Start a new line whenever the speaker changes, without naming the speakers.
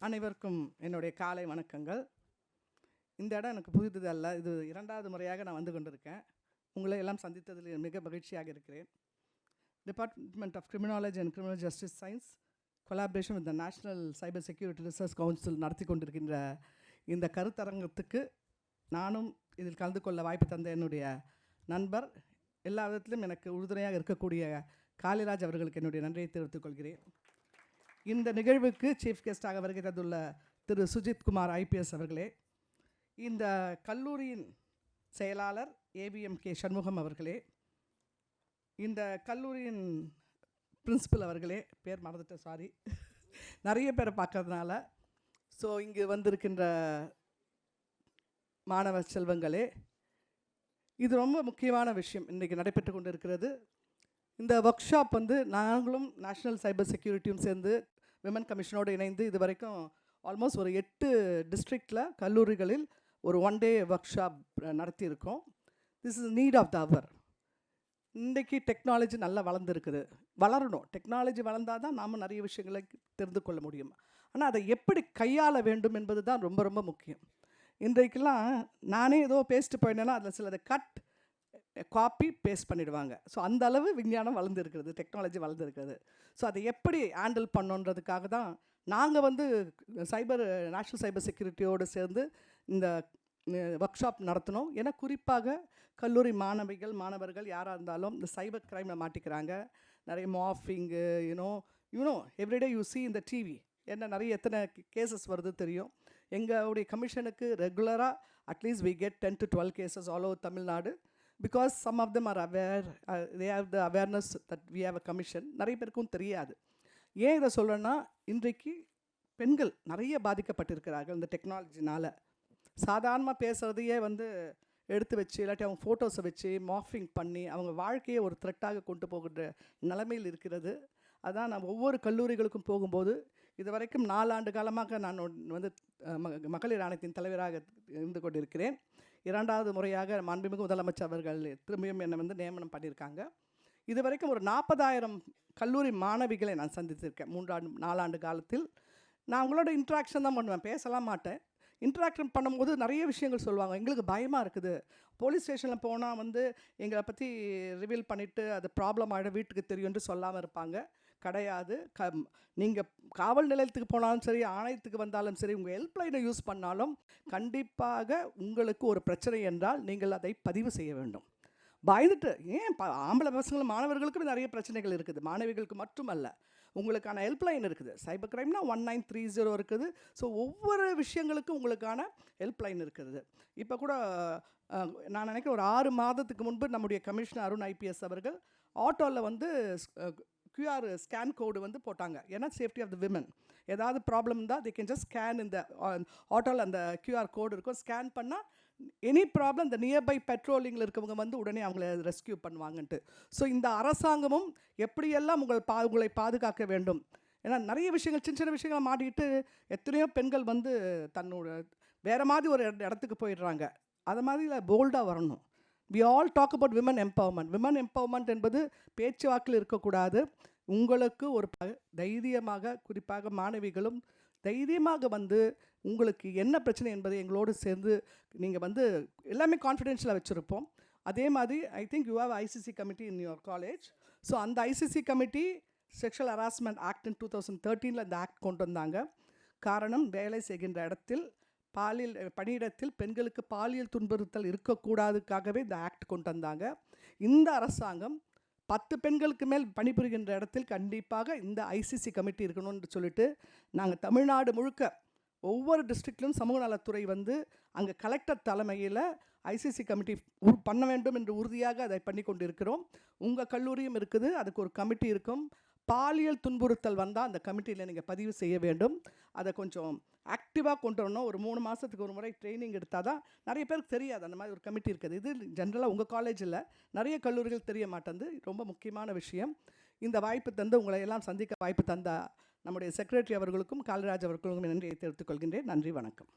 அனைவருக்கும் என்னுடைய காலை வணக்கங்கள். இந்த இடம் எனக்கு புதிதல்ல. இது 2வது முறையாக நான் வந்து கொண்டிருக்கேன். உங்களை எல்லாம் சந்தித்ததில் மிக மகிழ்ச்சியாக இருக்கிறேன். Department of criminology and criminal justice science collaboration with the national cyber security research council நடத்தி கொண்டிருக்கின்ற இந்த கருத்தரங்கத்துக்கு நானும் இதில் கலந்து கொள்ள வாய்ப்பு தந்த என்னுடைய நண்பர், எல்லா விதத்திலும் எனக்கு உறுதுணையாக இருக்கக்கூடிய காளிராஜ் அவர்களுக்கு என்னுடைய நன்றியை தெரிவித்துக் கொள்கிறேன். இந்த நிகழ்வுக்கு சீஃப் கெஸ்டாக வருகை தந்துள்ள திரு சுஜித் குமார் ஐபிஎஸ் அவர்களே, இந்த கல்லூரியின் செயலாளர் ஏபிஎம் கே சண்முகம் அவர்களே, இந்த கல்லூரியின் பிரின்சிபல் அவர்களே, பேர் மறந்துட்டேன், சாரி, நிறைய பேரை பார்க்கறதுனால. ஸோ இங்கு வந்திருக்கின்ற மாணவ செல்வங்களே, இது ரொம்ப முக்கியமான விஷயம் இன்றைக்கி நடைபெற்று கொண்டு இருக்கிறது. இந்த ஒர்க் ஷாப் வந்து நாங்களும் நேஷ்னல் சைபர் செக்யூரிட்டியும் சேர்ந்து விமன் கமிஷனோடு இணைந்து இது வரைக்கும் ஆல்மோஸ்ட் ஒரு 8 டிஸ்ட்ரிக்டில் கல்லூரிகளில் ஒரு 1 டே ஒர்க் ஷாப் நடத்தியிருக்கோம். This is need of the hour. இன்றைக்கி டெக்னாலஜி நல்லா வளர்ந்துருக்குது, வளரணும். டெக்னாலஜி வளர்ந்தால் தான் நாம் நிறைய விஷயங்களை தெரிந்து கொள்ள முடியும். ஆனால் அதை எப்படி கையாள வேண்டும் என்பது தான் ரொம்ப ரொம்ப முக்கியம். இன்றைக்கெல்லாம் நானே ஏதோ பேசிட்டு போயினேன்னா அதில் சிலதை காப்பி பேஸ்ட் பண்ணிவிடுவாங்க. ஸோ அந்த அளவு விஞ்ஞானம் வளர்ந்துருக்கிறது, டெக்னாலஜி வளர்ந்துருக்கிறது. ஸோ அதை எப்படி ஹேண்டில் பண்ணணுன்றதுக்காக தான் நாங்கள் வந்து நேஷ்னல் சைபர் செக்யூரிட்டியோடு சேர்ந்து இந்த ஒர்க் ஷாப் நடத்தினோம். ஏன்னா குறிப்பாக கல்லூரி மாணவர்கள் யாராக இருந்தாலும் இந்த சைபர் க்ரைமில் மாட்டிக்கிறாங்க. நிறைய morphing you know everyday you see இந்த டிவி என்ன நிறைய எத்தனை கேசஸ் வருது தெரியும். எங்களுடைய கமிஷனுக்கு ரெகுலராக at least we get 10 to 12 cases all over Tamil Nadu. Because some of them are aware, they have the awareness that we have a commission. நிறைய பேருக்கும் தெரியாது. ஏன் இதை சொல்கிறேன்னா, இன்றைக்கு பெண்கள் நிறைய பாதிக்கப்பட்டிருக்கிறார்கள் இந்த டெக்னாலஜினால். சாதாரணமாக பேசுகிறதையே வந்து எடுத்து வச்சு இல்லாட்டி அவங்க ஃபோட்டோஸை வச்சு மாஃபிங் பண்ணி அவங்க வாழ்க்கையை ஒரு த்ரெட்டாக கொண்டு போகின்ற நிலைமையில் இருக்கிறது. அதான் நான் ஒவ்வொரு கல்லூரிகளுக்கும் போகும்போது இது வரைக்கும் 4 ஆண்டு காலமாக நான் வந்து மகளிர் ஆணையத்தின் தலைவராக இருந்து கொண்டிருக்கிறேன். 2வது முறையாக மாண்புமிகு முதலமைச்சர் அவர்கள் திரும்பியும் என்னை வந்து நியமனம் பண்ணியிருக்காங்க. இது வரைக்கும் ஒரு 40,000 கல்லூரி மாணவிகளை நான் சந்தித்திருக்கேன் 4 ஆண்டு காலத்தில். நான் அவங்களோட இன்ட்ராக்ஷன் தான் பண்ணுவேன், பேசலாம் மாட்டேன். இன்ட்ராக்ஷன் பண்ணும்போது நிறைய விஷயங்கள் சொல்லுவாங்க. எங்களுக்கு பயமாக இருக்குது, போலீஸ் ஸ்டேஷனில் போனால் வந்து எங்களை பற்றி ரிவீல் பண்ணிவிட்டு அது ப்ராப்ளம் ஆகிடும், வீட்டுக்கு தெரியும்னு சொல்லாமல் இருப்பாங்க. கிடையாது. நீங்கள் காவல் நிலையத்துக்கு போனாலும் சரி, ஆணையத்துக்கு வந்தாலும் சரி, உங்கள் ஹெல்ப்லைனை யூஸ் பண்ணாலும் கண்டிப்பாக உங்களுக்கு ஒரு பிரச்சனை என்றால் நீங்கள் அதை பதிவு செய்ய வேண்டும். பயந்துட்டு ஏன் ஆம்பளை பசங்களும் மாணவர்களுக்கும் நிறைய பிரச்சனைகள் இருக்குது, மாணவிகளுக்கு மட்டுமல்ல. உங்களுக்கான ஹெல்ப்லைன் இருக்குது. சைபர் கிரைம்னா 1930 இருக்குது. ஸோ ஒவ்வொரு விஷயங்களுக்கும் உங்களுக்கான ஹெல்ப்லைன் இருக்குது. இப்போ கூட நான் நினைக்கிறேன் ஒரு 6 மாதத்துக்கு முன்பு நம்முடைய கமிஷனர் அருண் ஐபிஎஸ் அவர்கள் ஆட்டோவில் வந்து QR ஸ்கேன் கோடு வந்து போட்டாங்க. ஏன்னா சேஃப்டி ஆஃப் த விமன், ஏதாவது ப்ராப்ளம் இருந்தால் தே கேன் ஜஸ்ட் ஸ்கேன் இந்த ஆட்டோவில் அந்த QR கோடு இருக்கும். ஸ்கேன் பண்ணால் எனி ப்ராப்ளம் இந்த நியர்பை பெட்ரோலிங்கில் இருக்கவங்க வந்து உடனே அவங்கள ரெஸ்கியூ பண்ணுவாங்கன்ட்டு. ஸோ இந்த அரசாங்கமும் எப்படியெல்லாம் உங்களை பாதுகாக்க வேண்டும். ஏன்னா நிறைய விஷயங்கள் சின்ன சின்ன விஷயங்களை மாட்டிக்கிட்டு எத்தனையோ பெண்கள் வந்து தன்னோட வேறு மாதிரி ஒரு இடத்துக்கு போயிடுறாங்க. அது மாதிரி போல்டாக வரணும். We all talk about women empowerment. Women empowerment என்பது பேச்சுவாக்கில் இருக்கக்கூடாது. உங்களுக்கு ஒரு தைரியமாக, குறிப்பாக மாணவிகளும் தைரியமாக வந்து உங்களுக்கு என்ன பிரச்சனை என்பதை எங்களோடு சேர்ந்து நீங்கள் வந்து எல்லாமே கான்ஃபிடென்ஷியலாக வச்சுருப்போம். அதே மாதிரி I think you have ICC committee in your college. So அந்த ICC committee sexual harassment act in 2013 இந்த ஆக்ட் கொண்டு வந்தாங்க. காரணம், வேலை செய்கின்ற இடத்தில் பணியிடத்தில் பெண்களுக்கு பாலியல் துன்புறுத்தல் இருக்கக்கூடாதுக்காகவே இந்த ஆக்ட் கொண்டு வந்தாங்க. இந்த அரசாங்கம் 10 பெண்களுக்கு மேல் பணிபுரிகின்ற இடத்தில் கண்டிப்பாக இந்த ஐசிசி கமிட்டி இருக்கணும்னு சொல்லிட்டு நாங்கள் தமிழ்நாடு முழுக்க ஒவ்வொரு டிஸ்ட்ரிக்ட்லையும் சமூக நலத்துறை வந்து அங்கே கலெக்டர் தலைமையில் ஐசிசி கமிட்டி பண்ண வேண்டும் என்று உறுதியாக அதை பண்ணி கொண்டு இருக்கிறோம். உங்கள் கல்லூரியும் இருக்குது, அதுக்கு ஒரு கமிட்டி இருக்கும். பாலியல் துன்புறுத்தல் வந்தால் அந்த கமிட்டியில் நீங்கள் பதிவு செய்ய வேண்டும். அதை கொஞ்சம் ஆக்டிவாக கொண்டு வரணும். ஒரு 3 மாதத்துக்கு ஒரு முறை ட்ரைனிங் எடுத்தால் தான் நிறைய பேருக்கு தெரியாது அந்த மாதிரி ஒரு கமிட்டி இருக்குது. இது ஜென்ரலாக உங்கள் காலேஜில் நிறைய கல்லூரிகள் தெரிய மாட்டேங்குது. ரொம்ப முக்கியமான விஷயம். இந்த வாய்ப்பு தந்து உங்களை எல்லாம் சந்திக்க வாய்ப்பு தந்த நம்முடைய செக்ரட்டரி அவர்களுக்கும் காளிராஜ் அவர்களுக்கும் நன்றியை தெரிவித்துக் கொள்கின்றேன். நன்றி, வணக்கம்.